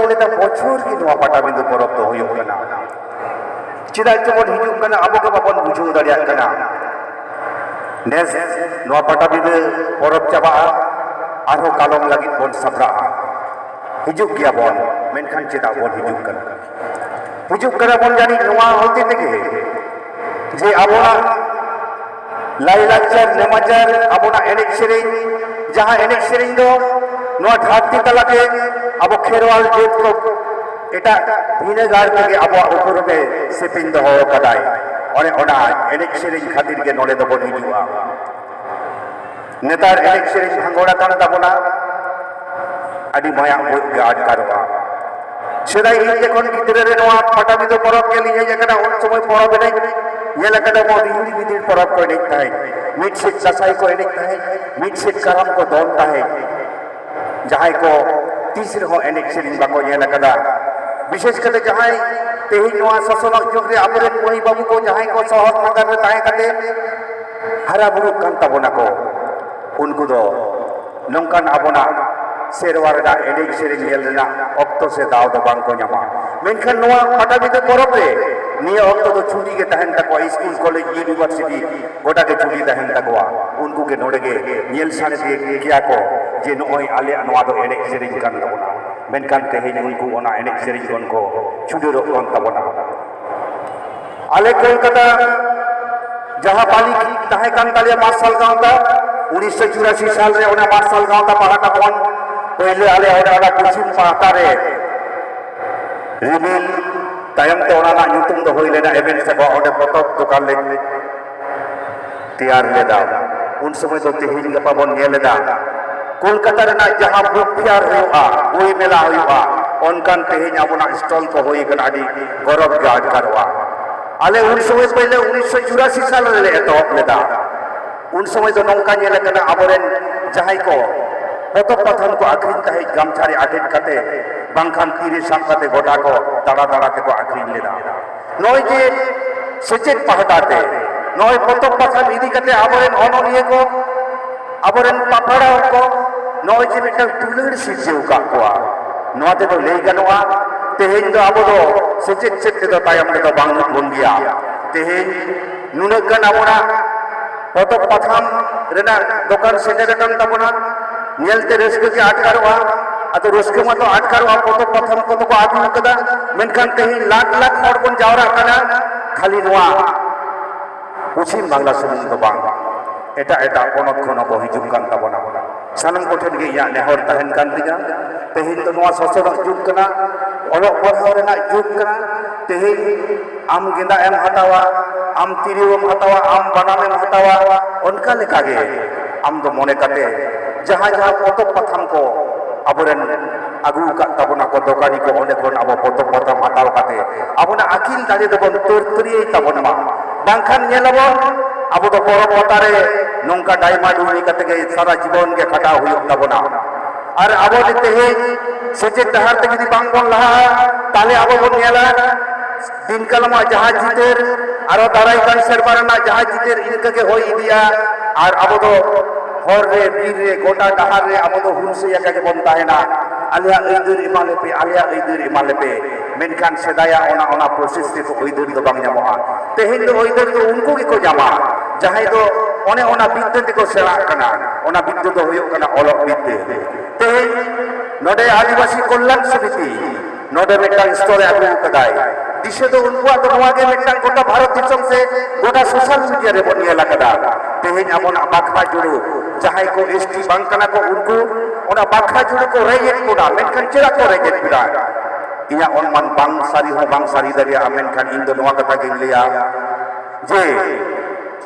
ᱧᱮᱞᱮᱫᱟ ᱵᱚᱪᱷᱚᱨ ᱜᱮ ᱱᱚᱣᱟ ᱯᱟᱴᱟᱵᱤᱸᱫᱟᱹ ᱯᱚᱨᱚᱵᱽ ᱫᱚ ᱦᱩᱭᱩᱜ ᱠᱟᱱᱟ ᱪᱮᱫᱟᱜ ᱪᱚᱵᱚᱱ ᱦᱤᱡᱩᱜ ᱠᱟᱱᱟ ᱟᱵᱚ ᱜᱮ ᱵᱟᱵᱚᱱ ᱵᱩᱡᱷᱟᱹᱣ ᱫᱟᱲᱮᱭᱟᱜ ᱠᱟᱱᱟ ᱱᱮᱥ ᱱᱚᱣᱟ ᱯᱟᱴᱟᱵᱤᱸᱫᱟᱹ ᱯᱚᱨᱚᱵᱽ ᱪᱟᱵᱟᱜᱼᱟ ᱟᱨᱦᱚᱸ ᱠᱟᱞᱚᱢ ᱞᱟᱹᱜᱤᱫ ᱵᱚᱱ ᱥᱟᱯᱲᱟᱜᱼᱟ ᱦᱤᱡᱩᱜ ᱜᱮᱭᱟ ᱵᱚᱱ ᱢᱮᱱᱠᱷᱟन ᱪᱮᱫᱟᱜ ᱵᱚᱱ ᱦᱤᱡᱩᱜ ᱠᱟᱱᱟ ᱵᱚᱱ ᱡᱟᱹᱱᱤᱡ ᱱᱚᱣᱟ ᱦᱚᱛᱮ ᱛᱮᱜᱮ ᱡᱮ ᱟᱵᱚᱣᱟᱜ ᱞᱟᱭᱼᱞᱟᱠᱪᱟᱨ ᱱᱮᱢᱟᱪᱟᱨ ᱟᱵᱚᱱᱟᱜ ᱮᱱᱮᱡ ᱥᱮᱨᱮᱧ ᱡᱟᱦᱟᱸ ᱮᱱᱮᱡ ᱥᱮᱨᱮᱧ ᱫᱚ ᱱᱚᱣᱟ ᱫᱷᱟᱹᱨᱛᱤ ᱛᱟᱞᱟᱛᱮ ᱟᱵᱚ ᱠᱷᱮᱨᱣᱟᱞ ᱡᱟᱹᱛ ᱠᱚ ᱮᱴᱟᱜ ᱵᱷᱤᱱᱟᱹᱜᱟᱲ ᱛᱮᱜᱮ ᱟᱵᱚᱣᱟᱜ ᱩᱯᱨᱩᱢᱮ ᱥᱮᱯᱮᱧ ᱫᱚᱦᱚ ᱟᱠᱟᱫᱟᱭ ᱚᱱᱮ ᱚᱱᱟ ᱮᱱᱮᱡ ᱥᱮᱨᱮᱧ ᱠᱷᱟᱹᱛᱤᱨ ᱜᱮ ᱱᱚᱰᱮ ᱫᱚᱵᱚᱱ ᱦᱤᱡᱩᱜᱼᱟ ᱱᱮᱛᱟᱨ ᱮᱱᱮᱡ ᱥᱮᱨᱮᱧ ᱵᱷᱟᱸᱜᱚᱲ ᱟᱠᱟᱱ ᱛᱟᱵᱚᱱᱟ ᱟᱹᱰᱤ ᱢᱟᱭᱟᱝ ᱜᱮ ᱟᱴᱠᱟᱨᱚᱜᱼᱟ ᱥᱮᱫᱟᱭ ᱤᱧ ᱡᱚᱠᱷᱚᱱ ᱜᱤᱫᱽᱨᱟᱹ ᱨᱮ ᱱᱚᱣᱟ ᱯᱟᱴᱟᱵᱤᱸᱫᱟᱹ ᱯᱚᱨᱚᱵᱽ ᱧᱮᱞᱤᱧ ᱦᱮᱡ ᱟᱠᱟᱱᱟ ᱩᱱ ᱥᱚᱢᱚᱭ ᱯᱚᱨᱚᱵᱽ ᱮᱱᱮᱡ ᱧᱮᱞ ᱟᱠᱟᱫᱟ ᱵᱚᱱ ᱦᱤᱱᱫᱤ ᱵᱤᱫᱤᱨ ᱯᱚᱨᱚᱵᱽ ᱠᱚ ᱮᱱᱮᱡ ᱛᱟᱦᱮᱸᱫ ᱢᱤᱫ ᱥᱮᱫ ᱫᱟᱸᱥᱟᱭ ᱠᱚ ᱮᱱᱮᱡ ᱛᱟᱦᱮᱸᱫ ᱢᱤᱫ ᱥᱮᱫ ᱠᱟᱨᱟᱢ ᱠᱚ ᱫᱚᱱ ᱛᱟᱦᱮᱸᱫ ᱡᱟᱦᱟᱸᱭ ᱠᱚ ᱛᱤᱥ ᱨᱮᱦᱚᱸ ᱮᱱᱮᱡ ᱥᱮᱨᱮᱧ ᱵᱟᱠᱚ ᱧᱮᱞ ᱟᱠᱟᱫᱟ বিশেষ করে ᱡᱟᱦᱟᱸᱭ ᱛᱮᱦᱮᱧ ᱱᱚᱣᱟ ᱥᱚᱥᱚᱱᱚᱜ ᱡᱩᱜᱽ ᱨᱮ ᱟᱵᱚᱨᱮᱱ ᱢᱟᱹᱭ ᱵᱟᱹᱵᱩ ᱠᱚ ᱡᱟᱦᱟᱸᱭ ᱠᱚ ᱥᱚᱦᱚᱨ ᱱᱟᱜᱟᱨ ᱨᱮ ᱛᱟᱦᱮᱸ ᱠᱟᱛᱮ ᱦᱟᱨᱟ ᱵᱩᱨᱩᱜ ᱠᱟᱱ ᱛᱟᱵᱚᱱᱟ ᱠᱚ ᱩᱱᱠᱩ ᱫᱚ ᱱᱚᱝᱠᱟᱱ ᱟᱵᱚᱱᱟᱜ ᱥᱮᱨᱣᱟ ᱨᱮᱱᱟᱜ ᱮᱱᱮᱡ ᱥᱮᱨᱮᱧ ᱧᱮᱞ ᱨᱮᱱᱟᱜ ᱚᱠᱛᱚ ᱥᱮ ᱫᱟᱣ ᱫᱚ ᱵᱟᱝ ᱠᱚ ᱧᱟᱢᱟ ᱢᱮᱱᱠᱷᱟन ᱱᱚᱣᱟ ᱯᱟᱴᱟᱵᱤᱸᱫᱟᱹ ᱯᱚᱨᱚᱵᱽ ᱨᱮ ᱱᱤᱭᱟᱹ ᱚᱠᱛᱚ ᱫᱚ ᱪᱷᱩᱴᱤ ᱜᱮ ᱛᱟᱦᱮᱱ ᱛᱟᱠᱚᱣᱟ ᱥᱠᱩᱞ ᱠᱚᱞᱮᱡᱽ ᱤᱭᱩᱱᱤᱵᱷᱟᱨᱥᱤᱴᱤ ᱜᱚᱴᱟ ᱜᱮ ᱪᱷᱩᱴᱤ ᱛᱟᱦᱮᱱ ᱛᱟᱠᱚᱣᱟ ᱩᱱᱠᱩ ᱜᱮ ᱱᱚᱰᱮ ᱜᱮ ᱧᱮᱞ ᱥᱟᱬᱮᱥ ᱜᱮᱭᱟ ᱠᱚ ᱡᱮ ᱱᱚᱜᱼᱚᱭ ᱟᱞᱮᱭᱟᱜ ᱱᱚᱣᱟ ᱫᱚ ᱮᱱᱮᱡ ᱥᱮᱨᱮᱧ ᱠᱟᱱ ᱛᱟᱵᱚᱱᱟ ᱢᱮᱱᱠᱷᱟन ᱛᱮᱦᱮᱧ ᱩᱱᱠᱩ ᱚᱱᱟ ᱮᱱᱮᱡ ᱥᱮᱨᱮᱧ ᱠᱷᱚᱱ ᱠᱚ ᱪᱷᱩᱰᱟᱹᱨᱚᱜ ᱠᱟᱱ ᱛᱟᱵᱚᱱᱟ ᱟᱞᱮ ᱠᱳᱞᱠᱟᱛᱟ ᱡᱟᱦᱟᱸ ᱯᱟᱹᱞᱤ ᱛᱟᱦᱮᱸ ᱠᱟᱱ ᱛᱟᱞᱮᱭᱟ ᱢᱟᱨᱥᱟᱞ ᱜᱟᱶᱛᱟ 1984 ᱥᱟᱞ ᱨᱮ ᱚᱱᱟ ᱢᱟᱨᱥᱟᱞ ᱜᱟᱶᱛᱟ ᱯᱟᱦᱴᱟ ᱠᱷᱚᱱ ᱯᱳᱭᱞᱳ ᱟᱞᱮ ᱚᱱᱟ ᱯᱚᱪᱷᱤᱢ ᱯᱟᱦᱴᱟ ᱨᱮ ᱨᱤᱢᱤᱞ ᱛᱟᱭᱚᱢ ᱛᱮ ᱚᱱᱟ ᱨᱮᱱᱟᱜ ᱧᱩᱛᱩᱢ ᱫᱚ ᱦᱩᱭ ᱞᱮᱱᱟ ᱮᱵᱮᱱ ᱥᱮᱵᱟ ᱚᱸᱰᱮ ᱯᱚᱛᱚᱵ ᱫᱚᱠᱟᱱ ᱞᱮ ᱛᱮᱭᱟᱨ ᱞᱮᱫᱟ ᱩᱱ ᱥᱚᱢᱚᱭ ᱫᱚ ᱛᱮᱦᱮᱧ ᱜᱟᱯᱟ ᱵᱚᱱ ᱧᱮᱞ ᱮᱫᱟ ᱠᱳᱞᱠᱟᱛᱟ ᱨᱮᱱᱟᱜ ᱡᱟᱦᱟᱸ ᱵᱩᱠ ᱯᱷᱮᱭᱟᱨ ᱦᱩᱭᱩᱜᱼᱟ ᱵᱳᱭ ᱢᱮᱞᱟ ᱦᱩᱭᱩᱜᱼᱟ ᱚᱱᱠᱟᱱ ᱛᱮᱦᱮᱧ ᱟᱵᱚᱱᱟᱜ ᱥᱴᱚᱞ ᱠᱚ ᱦᱩᱭ ᱟᱠᱟᱱᱟ ᱟᱹᱰᱤ ᱜᱚᱨᱚᱵᱽ ᱜᱮ ᱟᱴᱠᱟᱨᱚᱜᱼᱟ ᱟᱞᱮ ᱩᱱ ᱥᱚᱢᱚᱭ ᱯᱳᱭᱞᱳ 1984 ᱥᱟᱞ ᱨᱮᱞᱮ ᱮᱛᱚᱦᱚᱵ ᱞᱮᱫᱟ उन समय तो नौका ñᱮᱞ आबोरेन जहां को पतब पथन को आखिरी तहे गामछा रे आटेट कते बांखान तीरे साब कते गोटा को दाड़ा दाड़ा ते को आखिरी लेदा नय जे सेचेत पाहटाते नय पतब पथन इदी कते आबोरेन अननिये को आबोरेन पापड़ा को नय जे मिटन तुलड़ सिरजेउ का कोआ नवा ते तो लई गनोआ तेहेन दो आबो दो सेचेत सेचेत दो तायम दो बांग बन गया तेहेन नुनक गन आबोना पतब पथाम रेना दोकान सेटेर कान ताबोना नेलते रस्के के आटकारोआ अतो रस्के मतो आटकारोआ पतब पथाम को तो आगु कदा मेनखान तेही लाख लाख हर बन जावरा काना खाली नोआ पश्चिम बांगला सुमुंग दो बांग एटा एटा पनत खन को हिजुग कान ताबोना सानम कोठेन गे या नेहर तहन कान दिगा तेही तो नोआ ससरक जुग कना ओलो पढ़ाव रेना जुग कना तेही आम गेंदा एम हटावा आम तिरिवम हटावा आम बनामेम हटावा उनका लेका गे आम दो मने कते जहां जहां पतब पथाम को आबोरेन आगु का तबना को दोकानी को ओने कोन आबो पतब पथाम हटाव कते आबोना आकिल दाजे दबन तोरतरियै तबन मा बांखान नेलबो आबो दो परब पतारे नोंका डायमा डुनी कते गे सारा जीवन के खटा हुई तबना और आबो तेहे सेचे डहार ते जदि बांग बन लहा ताले आबो बन नेला दिन कलमा जहां जितेर और दाराई कान सरबारना जहां जितेर इनका के होई दिया और अब तो हर रे बीर रे गोटा डहार रे अब तो हुनसे या के बन ताहेना आलिया इदुर इमालेपे आलिया इदुर इमालेपे मेनखान सेदाया ओना ओना प्रोसेस ते तो इदुर दो बांग जामोआ तेहेन दो इदुर तो उनको की को जामा जहां दो ओने ओना बिद्दे ते को सेला कना ओना बिद्दे दो होयो कना ओलक बिद्दे तेहेन नोडे आदिवासी कल्याण समिति नोडे मेटा स्टोर आगु कदाय दिशे तो उनको तो नवा के मेटन गोटा भारत दिसम से गोटा सोशल मीडिया रे बनिया लकदा तेहेन आबोना बाखा जुड़ू जहां को एसटी बांकना को उनको ओना बाखा जुड़ू को रेजेट कोडा मेनखान चेरा को रेजेट बिरा इया अनमान बांग सारी हो बांग सारी दरिया मेनखान इन दो नवा कथा के लिया जे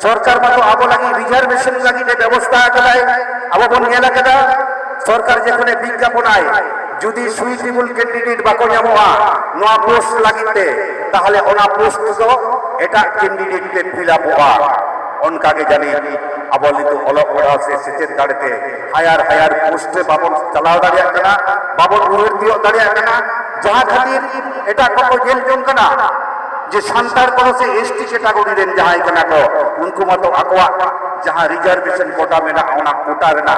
सरकार मा तो आबो लागि रिजर्वेशन लागि ने व्यवस्था कदाय आबो बन नेला कदा सरकार जेखने विज्ञापन आय যদি সুইটেবল ক্যান্ডিডেট বাকো যামোয়া নোয়া পোস্ট লাগিতে তাহলে ওনা পোস্ট তো এটা ক্যান্ডিডেট কে ফিলআপ হওয়া অনকাকে জানি আবলিত অলক পড়া সে সেচেত দাঁড়তে হায়ার হায়ার পোস্টে বাবন চালাও দাঁড়িয়া কানা বাবন উড়ের দিও দাঁড়িয়া কানা যাহা খাতির এটা কত জেল জং কানা যে সান্তার কোন সে এসটি ক্যাটাগরি রেন যাহাই কানা কো উনকু মতো আকওয়া जहां रिजर्वेशन कोटा में ना ओना कोटा रेना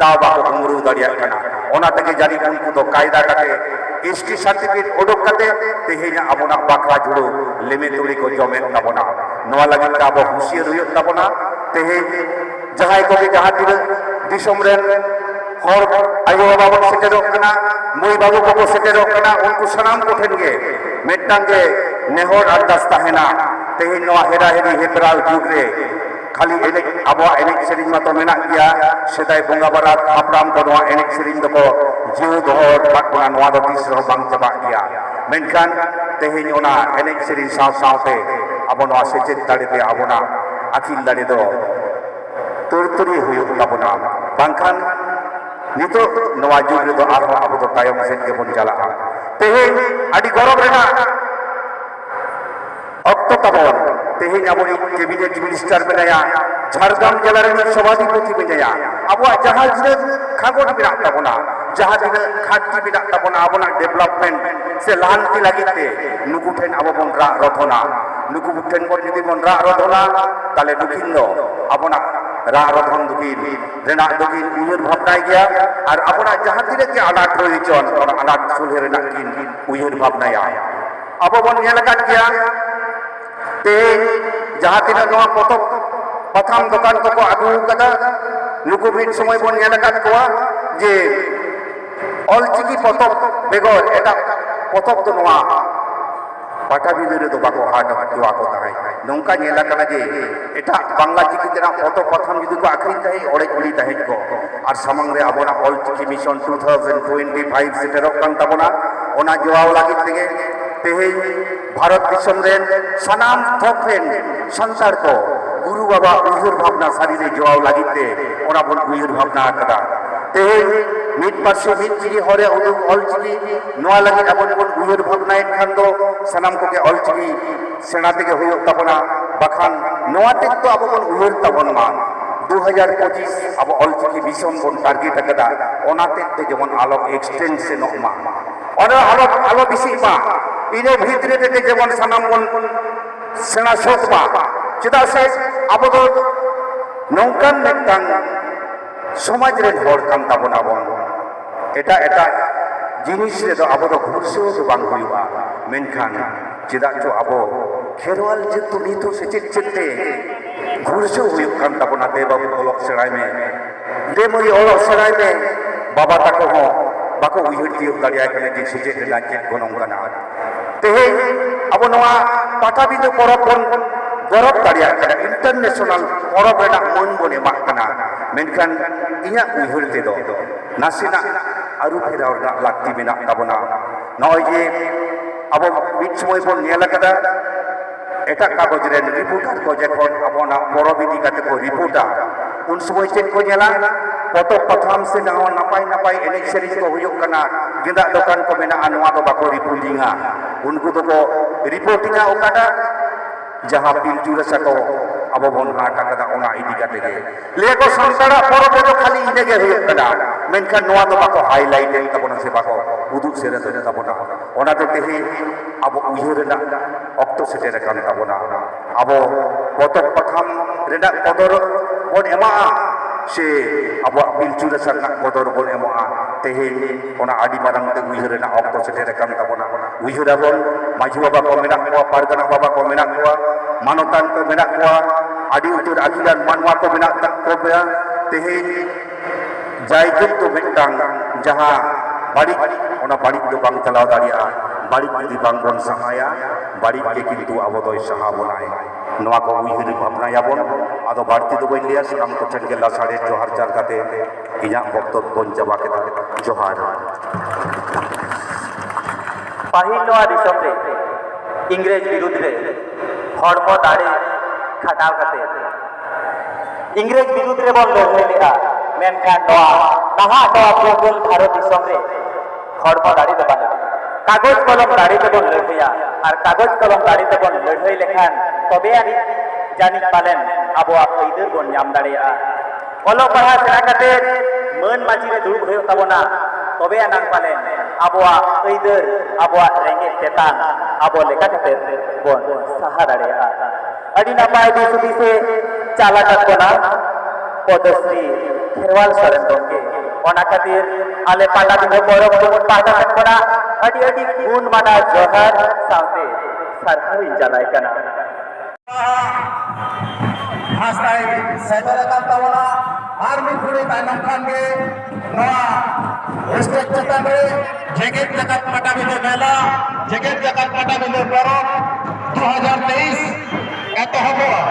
दाव बाको उमरू दाड़िया कना ओना तके जानी उनको तो कायदा कते ST সার্টিফিকেট ওডক কাতে তেহেᱧ আবনা বাকরা জুড়ো লেমে তুড়ি কো জমে তাবনা নোয়া লাগিন তে আবো হুঁশিয়ার হুᱭᱩᱜ তাবনা তেহেᱧ jahay ko jaha tira disom ren hor ayo baba ko seterok kana moi babu ko seterok kana unku sanam ko then ge mettang ge nehor ardas tahena tehin noa hera heri hepral jugre khali enek abo enek sering ma to menak gya sedai bonga barat apram ko noa enek sering doko jiu dohor bakna noa do tisro bang chaba gya menkhan tehin ona enek sering saw sawte abo noa sechet dare te abona akil dare do turturi huyuk tabona bangkhan nito noa jug redo arho abo do tayom sen ge bon jala tehin adi gorob rena okto tabon tehin abo cabinet minister menaya Jharkhand jela ren sabhapati menaya abo jahal jine khagod menak tabona jaha dina khati menak tabona abona development se lanti lagite nuku then abo bon ra rothona nuku ten bon jodi bon ra rothona tale nukin do abona ra rothon dukin rena dukin uyur bhabnai gya ar abona jaha dine ke anat roichon ona anat sulhe rena kin uyur bhabnaya abo bon nyel kat gya te jaha dine noa potop patham dokan ko ko agu kada nuku bit somoy bon nyel kat koa je olchiki potop begor eta potop to noa pata bidure do bako hada dua ko tahay nongka nyela kana je eta bangla chiki tena potop patham judi ko akhin tahay ore guli tahay ko ar samang re abona olchiki mission 2025 seterok kan tabona ona joaw lagit tege tehin bharat disam ren sanam thok ren sansar ko guru baba uyur bhabna sarire joaw lagit te ona bon uyur bhabna kada tehin mit passe mit chigi hore uduk olchiki noa lagi abon bon uyur bhabna khan do sanam ko ke olchiki sena tege huyuk tabona bakhan noa tek to abo bon uyur tabon ma 2025 abo olchiki mission bon target akada ona tek te jemon alo extension ma ona alo bisi ma ine bhitre te jemon sanam bon sena shot ma cheda se abo do nongkan mettang समाज रे हर कान ताबोना bone एटा एटा जिनिस रे दो आबो दो घुरसो दो बांग हुआ मेनखान चेदा चो आबो खेरवाल जे तो नीतो से चिते घुरसो हुई कान ताबोना दे बाबू ओलक सराय में दे मई ओलक सराय में बाबा ताको हो बाको उहिर तियो दाड़िया कने जे सेजे ला के गनम गना तेहे आबो नवा पाटा बिदो परब बोन गरब दाड़िया कने इंटरनेशनल परब रेना मन बोने मा कना मेनखान इया उहिर ते दो नासिना आरु फेराव लाक्ति मेना ताबोना नय जे आबो मिट समय बोन नेल कदा एटा कागज रे रिपोर्टर को जखन आबोना परब इदि काते को रिपोर्टा उन समय चेक को नेला potop patham se naho napai napai enek series ko huyuk kana ginda dokan ko mena anwa do bako reportinga unku to ko reportinga okada jaha pilju rasa ko abo bon hata kada ona idi kate ge le ko santara porob do khali ine ge huyuk kana menkhan noa do bako highlight en tabona se bako uduk sere do tabona ona te tehi abo uyur na okto setere kan tabona abo potop patham reda kodor bon ema se abo pilju rasa na kodor bon ema tehi ona adi marang te uyur na okto setere kan tabona uyur abon maju baba ko menak ko pargana baba ko menak ko manotan ko menak ko adi utur agilan manwa ko menak tak ko ya tehi jaigit to mettang jaha bari ona bari do bang chalaw daria bari di bang bon sahaya bari ke kintu abo doi saha bonai noa ko uyur bhabna yabon ado barti do bain liya salam ko chen gela sare johar jar kate inya boktor bon jaba keta johar pahil noa disam re इंग्रेज विरुद्ध रे हड़मो दाड़े खटाव कते इंग्रेज विरुद्ध रे बोल लड़ाई लेहा मेनखान नोआ नहा नोआ पूर्वल भारत दिसम रे हड़मो दाड़ी दे बाना कागज कलम दाड़ी ते बोल लड़ाईया और कागज कलम दाड़ी ते बोल लड़ाई लेखान तबे आनी जानिक पालेन आबो आइदर बोन नाम दाड़ेया कलो पढ़ा सेना कते मन माजी रे दुड़ुब होयो ताबोना तबे आनां पालेन आबो आइदर आबो रेंगे तेतान आबो लेका कते बोन साहा दाड़ेया अडी नापाय दिस से चाला कतना पदश्री खेरवाल सरन गंगे ᱚᱱᱟ ᱠᱷᱟᱹᱛᱤᱨ ᱟᱞᱮ ᱯᱟᱴᱟᱵᱤᱸᱫᱷᱟᱹ ᱯᱚᱨᱚᱵᱽ ᱡᱮᱢᱚᱱ ᱯᱟᱦᱴᱟ ᱥᱮᱫ ᱠᱷᱚᱱᱟᱜ ᱟᱹᱰᱤ ᱟᱹᱰᱤ ᱜᱩᱱ ᱢᱟᱱᱟ ᱡᱚᱦᱟᱨ ᱥᱟᱶᱛᱮ ᱥᱟᱨᱦᱟᱣ ᱤᱧ ᱪᱟᱞᱟᱭ ᱠᱟᱱᱟ ᱦᱟᱥᱛᱟᱭ ᱥᱮᱴᱮᱨ ᱟᱠᱟᱱ ᱛᱟᱵᱚᱱᱟ ᱟᱨ ᱢᱤᱫ ᱜᱷᱟᱹᱲᱤᱡ ᱛᱟᱭᱱᱚᱢ ᱠᱷᱟᱱ ᱜᱮ ᱱᱚᱣᱟ ᱥᱴᱮᱡ ᱪᱮᱛᱟᱱ ᱨᱮ ᱡᱮᱜᱮᱫ ᱡᱟᱠᱟᱛ ᱯᱟᱴᱟᱵᱤᱸᱫᱷᱟᱹ ᱢᱮᱞᱟ ᱡᱮᱜᱮᱫ ᱡᱟᱠᱟᱛ ᱯᱟᱴᱟᱵᱤᱸᱫᱷᱟᱹ ᱯᱚᱨᱚᱵᱽ 2023 ᱮᱛᱚᱦᱚᱵᱚᱜᱼᱟ।